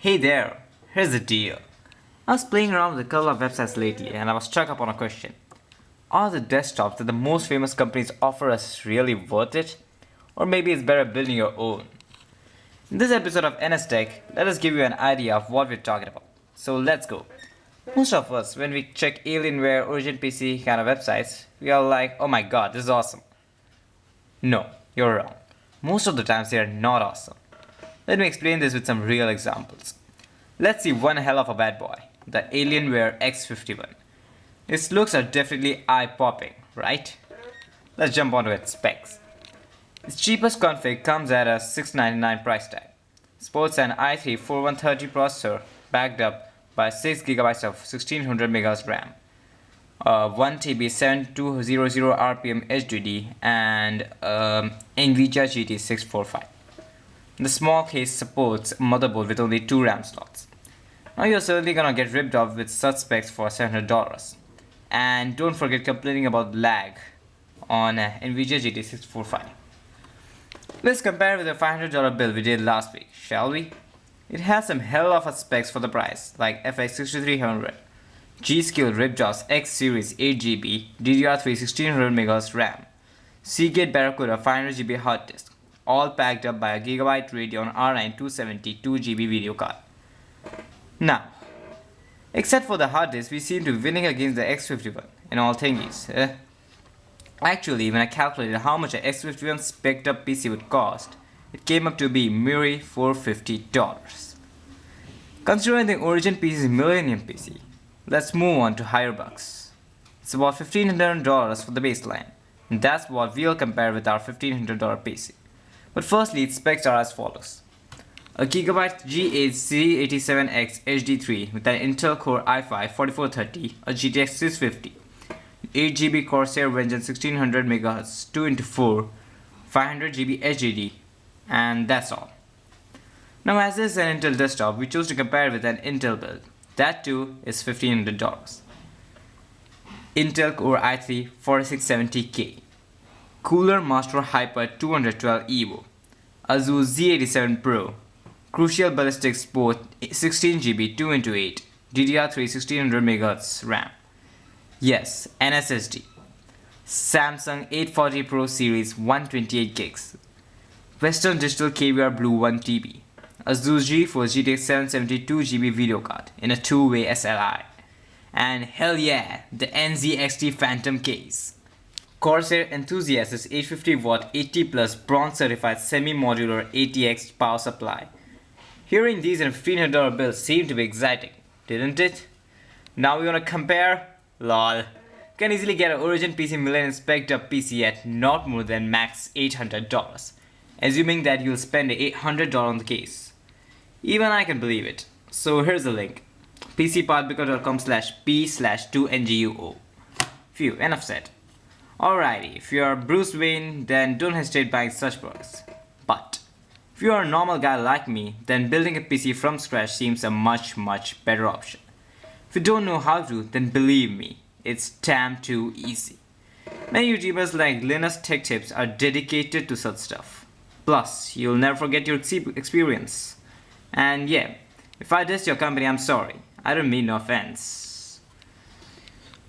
Hey there, here's the deal. I was playing around with a couple of websites lately and I was struck upon a question. Are the desktops that the most famous companies offer us really worth it? Or maybe it's better building your own? In this episode of NS Tech, let us give you an idea of what we're talking about. So let's go. Most of us, when we check Alienware, OriginPC kind of websites, we are like, oh my god, this is awesome. No, you're wrong. Most of the times they are not awesome. Let me explain this with some real examples. Let's see one hell of a bad boy, the Alienware X51. Its looks are definitely eye-popping, right? Let's jump onto its specs. Its cheapest config comes at a $699 price tag. Sports an i3 4130 processor backed up by 6GB of 1600 MHz RAM, 1TB 7200 RPM HDD, and NVIDIA GT 645. The small case supports a motherboard with only 2 RAM slots. Now you're certainly gonna get ripped off with such specs for $700. And don't forget complaining about lag on NVIDIA GT 645. Let's compare with the $500 build we did last week, shall we? It has some hell of a specs for the price, like FX 6300, G-Skill Ripjaws X Series 8GB, DDR3 1600 MHz RAM, Seagate Barracuda 500GB hard disk, all packed up by a Gigabyte Radeon R9 270 2GB video card. Now, except for the hard disk, we seem to be winning against the X51 in all thingies. Actually, when I calculated how much an X51 spec'd up PC would cost, it came up to be mere $450. Considering the OriginPC's Millennium PC, let's move on to higher bucks. It's about $1,500 for the baseline, and that's what we'll compare with our $1,500 PC. But firstly, its specs are as follows. A Gigabyte G8 C87X HD3 with an Intel Core i5 4430, a GTX 650, 8GB Corsair Vengeance 1600 MHz 2x4, 500GB HDD, and that's all. Now as this is an Intel desktop, we chose to compare it with an Intel build. That too is $1,500. Intel Core i3 4670K, Cooler Master Hyper 212 Evo, Asus Z87 Pro, Crucial Ballistics Sport 16GB 2x8, DDR3 1600 MHz RAM. Yes, an SSD. Samsung 840 Pro Series 128 gigs. Western Digital KVR Blue 1TB. Asus GeForce GTX 770 2GB video card in a 2-way SLI. And hell yeah, the NZXT Phantom case. Corsair Enthusiast's 850W 80 plus bronze certified semi-modular ATX power supply. Hearing these in a $1,500 bill seemed to be exciting, didn't it? Now we wanna compare? Lol. Can easily get an OriginPC Millennium spec'd up PC at not more than max $800, assuming that you'll spend $800 on the case. Even I can believe it. So here's the link. pcpartpicker.com/p/2nguo. Phew, enough said. Alrighty, if you're Bruce Wayne, then don't hesitate buying such products. But if you're a normal guy like me, then building a PC from scratch seems a much better option. If you don't know how to, then believe me, it's damn too easy. Many YouTubers like Linus Tech Tips are dedicated to such stuff. Plus, you'll never forget your experience. And yeah, if I dissed your company, I'm sorry. I don't mean no offense.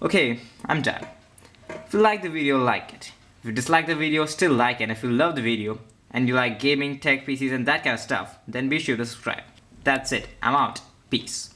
Okay, I'm done. If you like the video, like it. If you dislike the video, still like it. And if you love the video and you like gaming, tech, PCs and that kind of stuff, then be sure to subscribe. That's it. I'm out. Peace.